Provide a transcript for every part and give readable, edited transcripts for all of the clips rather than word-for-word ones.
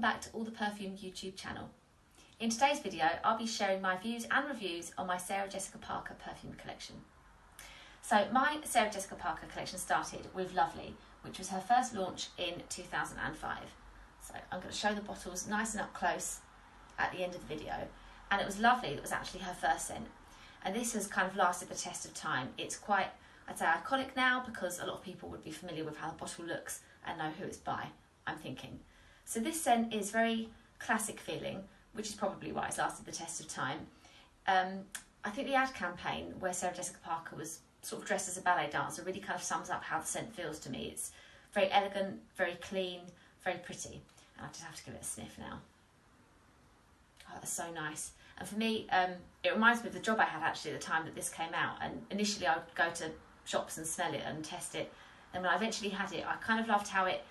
welcome back to All the Perfume YouTube channel. In today's video I'll be sharing my views and reviews on my Sarah Jessica Parker perfume collection. So my Sarah Jessica Parker collection started with Lovely, which was her first launch in 2005. So I'm going to show the bottles nice and up close at the end of the video, and it was Lovely that was actually her first scent, and this has kind of lasted the test of time. It's quite, I'd say, iconic now because a lot of people would be familiar with how the bottle looks and know who it's by, I'm thinking. So this scent is very classic feeling, which is probably why it's lasted the test of time. I think the ad campaign where Sarah Jessica Parker was sort of dressed as a ballet dancer really kind of sums up how the scent feels to me. It's very elegant, very clean, very pretty. And I just have to give it a sniff now. Oh, that's so nice. And for me, it reminds me of the job I had actually at the time that this came out. And initially I would go to shops and smell it and test it. And when I eventually had it, I kind of loved how it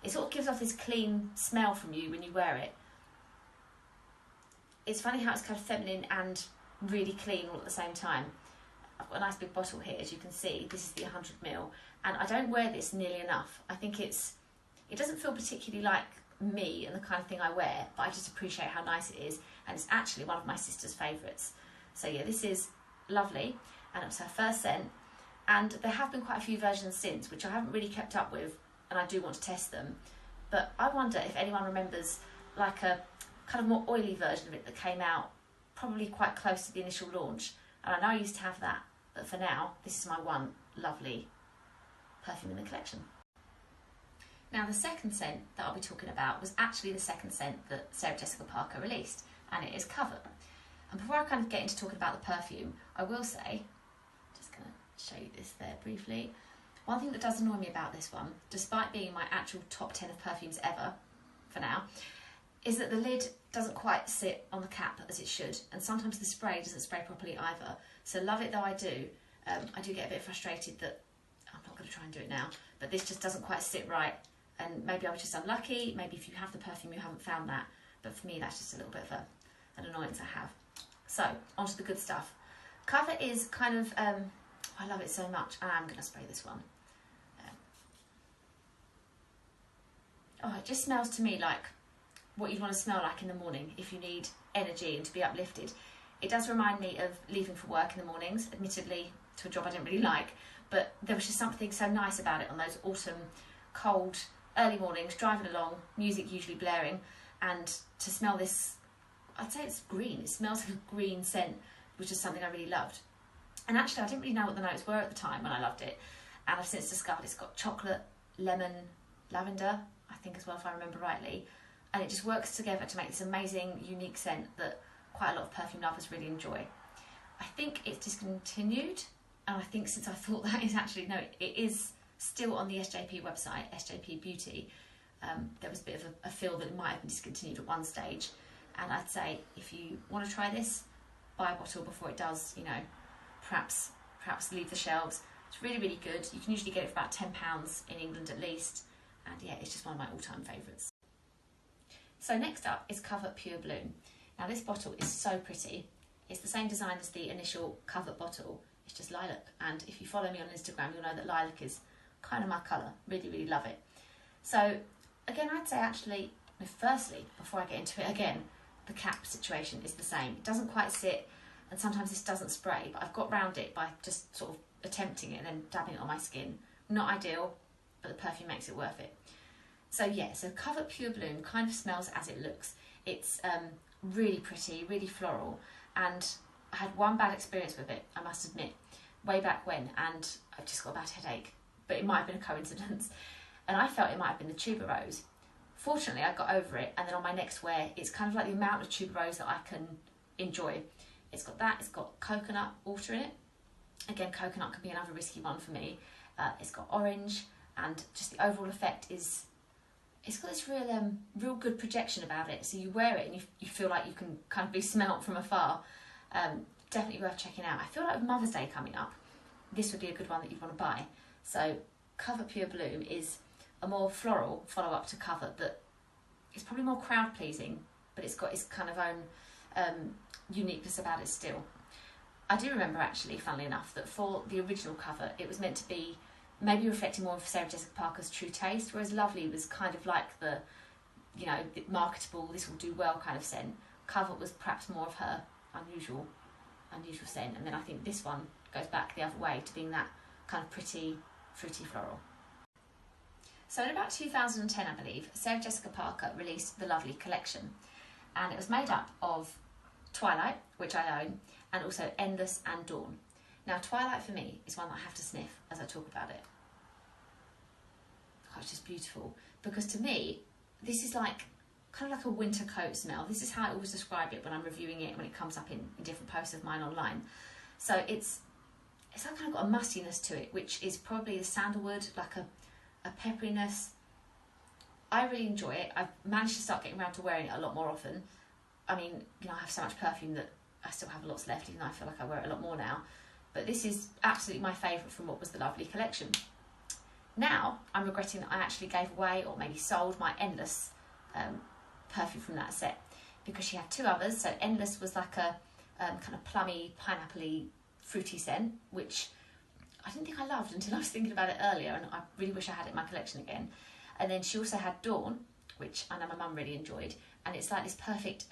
sort of gives off this clean smell from you when you wear it. It's funny how it's kind of feminine and really clean all at the same time. I've got a nice big bottle here, as you can see. This is the 100ml, and I don't wear this nearly enough. I think it doesn't feel particularly like me and the kind of thing I wear, but I just appreciate how nice it is, and it's actually one of my sister's favourites. So yeah, this is Lovely, and it was her first scent, and there have been quite a few versions since, which I haven't really kept up with, and I do want to test them. But I wonder if anyone remembers like a kind of more oily version of it that came out probably quite close to the initial launch. And I know I used to have that, but for now, this is my one Lovely perfume in the collection. Now, the second scent that I'll be talking about was actually the second scent that Sarah Jessica Parker released, and it is Cover. And before I kind of get into talking about the perfume, I will say, just going to show you this there briefly. One thing that does annoy me about this one, despite being my actual top 10 of perfumes ever, for now, is that the lid doesn't quite sit on the cap as it should, and sometimes the spray doesn't spray properly either. So love it though I do get a bit frustrated that, I'm not going to try and do it now, but this just doesn't quite sit right, and maybe I was just unlucky, maybe if you have the perfume you haven't found that, but for me that's just a little bit of an annoyance I have. So, onto the good stuff. Cover is kind of, I love it so much, and I'm going to spray this one. Oh, it just smells to me like what you'd want to smell like in the morning if you need energy and to be uplifted. It does remind me of leaving for work in the mornings, admittedly to a job I didn't really like, but there was just something so nice about it on those autumn, cold, early mornings, driving along, music usually blaring, and to smell this, I'd say it's green, it smells like a green scent, which is something I really loved. And actually I didn't really know what the notes were at the time when I loved it, and I've since discovered it's got chocolate, lemon, lavender, I think as well if I remember rightly, and it just works together to make this amazing, unique scent that quite a lot of perfume lovers really enjoy. I think it's discontinued, and I think since I thought that is actually, no, it is still on the SJP website, SJP Beauty. There was a bit of a feel that it might have been discontinued at one stage, and I'd say if you want to try this, buy a bottle before it does, you know, perhaps leave the shelves. It's really, really good. You can usually get it for about £10 in England at least, and yeah, it's just one of my all-time favourites. So next up is Cover Pure Bloom. Now this bottle is so pretty. It's the same design as the initial Cover bottle. It's just lilac, and if you follow me on Instagram you'll know that lilac is kind of my colour. Really, really love it. So again, I'd say actually, firstly, before I get into it again, the cap situation is the same. It doesn't quite sit, and sometimes this doesn't spray, but I've got round it by just sort of attempting it and then dabbing it on my skin. Not ideal, but the perfume makes it worth it. So yeah, so Cover Pure Bloom kind of smells as it looks. It's really pretty, really floral, and I had one bad experience with it, I must admit, way back when, and I've just got a bad headache, but it might have been a coincidence, and I felt it might have been the tuberose. Fortunately, I got over it, and then on my next wear, it's kind of like the amount of tuberose that I can enjoy. It's got that, it's got coconut water in it. Again, coconut can be another risky one for me. It's got orange, and just the overall effect is, it's got this real good projection about it. So you wear it and you feel like you can kind of be smelt from afar. Definitely worth checking out. I feel like with Mother's Day coming up, this would be a good one that you'd want to buy. So Cover Pure Bloom is a more floral follow-up to Cover that is probably more crowd pleasing, but it's got its kind of own uniqueness about it still. I do remember actually, funnily enough, that for the original Cover it was meant to be maybe reflecting more of Sarah Jessica Parker's true taste, whereas Lovely was kind of like the you know, marketable, this will do well kind of scent. Covet was perhaps more of her unusual scent, and then I think this one goes back the other way to being that kind of pretty fruity floral. So in about 2010, I believe, Sarah Jessica Parker released the Lovely collection, and it was made up of Twilight, which I own, and also Endless and Dawn. Now Twilight for me is one that I have to sniff as I talk about it. Oh, it's just beautiful, because to me this is like kind of like a winter coat smell. This is how I always describe it when I'm reviewing it, when it comes up in different posts of mine online. So it's like kind of got a mustiness to it, which is probably the sandalwood, like a pepperiness. I really enjoy it. I've managed to start getting around to wearing it a lot more often. I mean, you know, I have so much perfume that I still have lots left, even though I feel like I wear it a lot more now. But this is absolutely my favourite from what was the Lovely collection. Now, I'm regretting that I actually gave away, or maybe sold, my Endless perfume from that set, because she had two others. So Endless was like a kind of plummy, pineapple-y, fruity scent, which I didn't think I loved until I was thinking about it earlier, and I really wish I had it in my collection again. And then she also had Dawn, which I know my mum really enjoyed, and it's like this perfect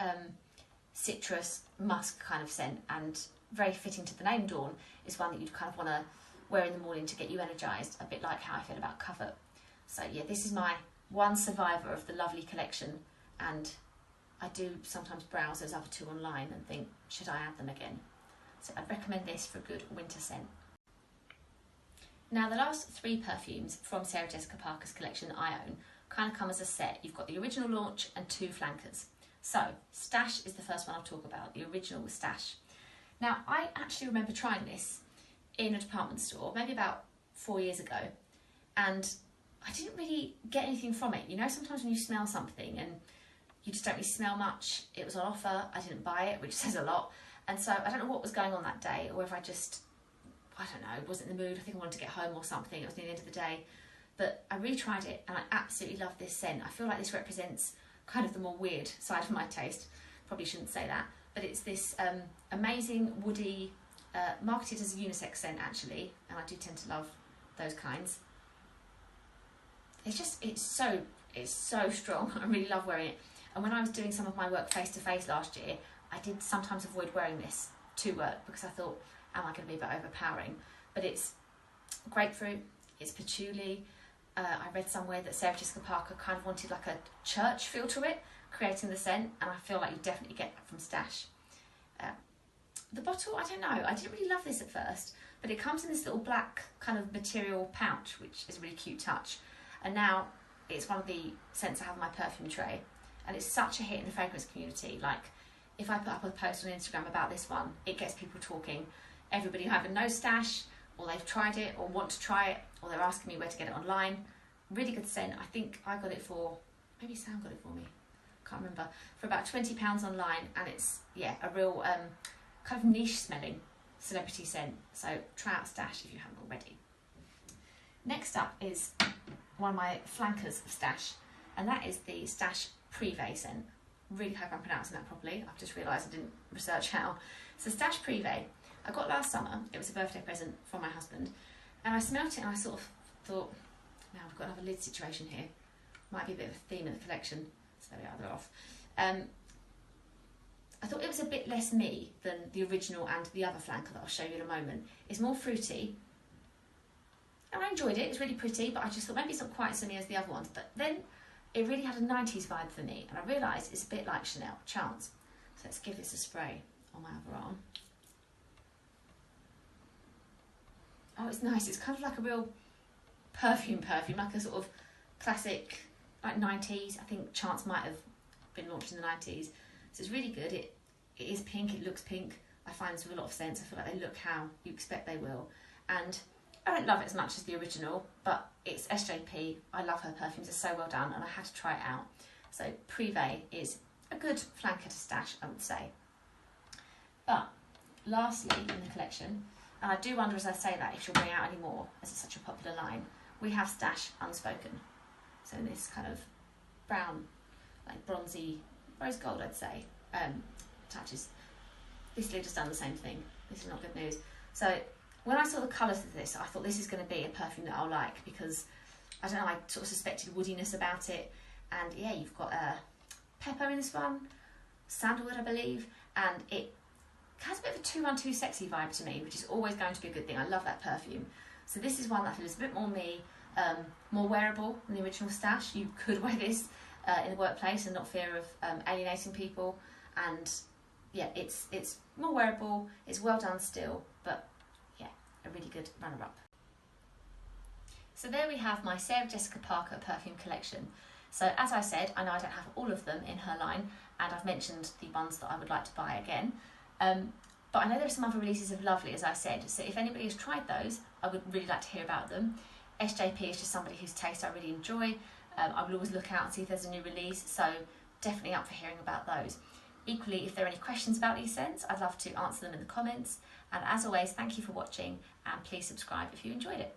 citrus musk kind of scent, and very fitting to the name Dawn. Is one that you'd kind of want to wear in the morning to get you energised, a bit like how I feel about Covet. So yeah, this is my one survivor of the Lovely collection, and I do sometimes browse those other two online and think, should I add them again? So I'd recommend this for a good winter scent. Now the last three perfumes from Sarah Jessica Parker's collection that I own kind of come as a set. You've got the original launch and two flankers. So Stash is the first one I'll talk about, the original with Stash. Now I actually remember trying this in a department store maybe about 4 years ago, and I didn't really get anything from it. You know, sometimes when you smell something and you just don't really smell much, it was on offer, I didn't buy it, which says a lot. And so I don't know what was going on that day, or if I don't know, wasn't in the mood. I think I wanted to get home or something. It was near the end of the day. But I really tried it, and I absolutely love this scent. I feel like this represents kind of the more weird side of my taste. Probably shouldn't say that. But it's this amazing, woody, marketed as a unisex scent actually, and I do tend to love those kinds. It's so strong. I really love wearing it. And when I was doing some of my work face to face last year, I did sometimes avoid wearing this to work because I thought, am I going to be a bit overpowering? But it's grapefruit, it's patchouli. I read somewhere that Sarah Jessica Parker kind of wanted like a church feel to it, creating the scent, and I feel like you definitely get that from Stash. The bottle, I don't know, I didn't really love this at first, but it comes in this little black kind of material pouch, which is a really cute touch. And now it's one of the scents I have in my perfume tray, and it's such a hit in the fragrance community. Like, if I put up a post on Instagram about this one, it gets people talking. Everybody who either knows Stash, or they've tried it, or want to try it, or they're asking me where to get it online. Really good scent. I think I got it for, maybe Sam got it for me, can't remember, for about £20 online, and it's, yeah, a real kind of niche smelling celebrity scent. So try out Stash if you haven't already. Next up is one of my flankers of Stash, and that is the Stash Privé scent. Really hope I'm pronouncing that properly. I've just realised I didn't research how. So Stash Privé, I got last summer. It was a birthday present from my husband, and I smelt it and I sort of thought, now we've got another lid situation here. Might be a bit of a theme in the collection. So there we are, they're off. I thought it was a bit less me than the original and the other flanker that I'll show you in a moment. It's more fruity, and I enjoyed it. It was really pretty, but I just thought maybe it's not quite so me as the other ones. But then it really had a 90s vibe for me, and I realised it's a bit like Chanel Chance. So let's give this a spray on my other arm. Oh, it's nice. It's kind of like a real perfume, like a sort of classic, like 90s. I think Chance might have been launched in the 90s. So it's really good. It is pink, it looks pink. I find this with a lot of scents. I feel like they look how you expect they will. And I don't love it as much as the original, but it's SJP. I love her perfumes, they're so well done, and I had to try it out. So Privé is a good flanker to Stash, I would say. But lastly in the collection, and I do wonder as I say that if she'll bring out any more, as it's such a popular line, we have Stash Unspoken. So this kind of brown, like bronzy, rose gold I'd say, touches. This lid has done the same thing. This is not good news. So when I saw the colours of this, I thought this is going to be a perfume that I'll like, because I don't know, I sort of suspected woodiness about it, And yeah, you've got pepper in this one, sandalwood I believe, and it has a bit of a 212 sexy vibe to me, which is always going to be a good thing. I love that perfume. So this is one that feels a bit more me, more wearable than the original stash. You could wear this in the workplace and not fear of alienating people. And yeah, it's more wearable, it's well done still, but yeah, a really good runner-up. So there we have my Sarah Jessica Parker perfume collection. So as I said, I know I don't have all of them in her line, and I've mentioned the ones that I would like to buy again. But I know there are some other releases of Lovely, as I said, so if anybody has tried those, I would really like to hear about them. SJP is just somebody whose taste I really enjoy. I will always look out and see if there's a new release, so definitely up for hearing about those. Equally, if there are any questions about these scents, I'd love to answer them in the comments. And as always, thank you for watching, and please subscribe if you enjoyed it.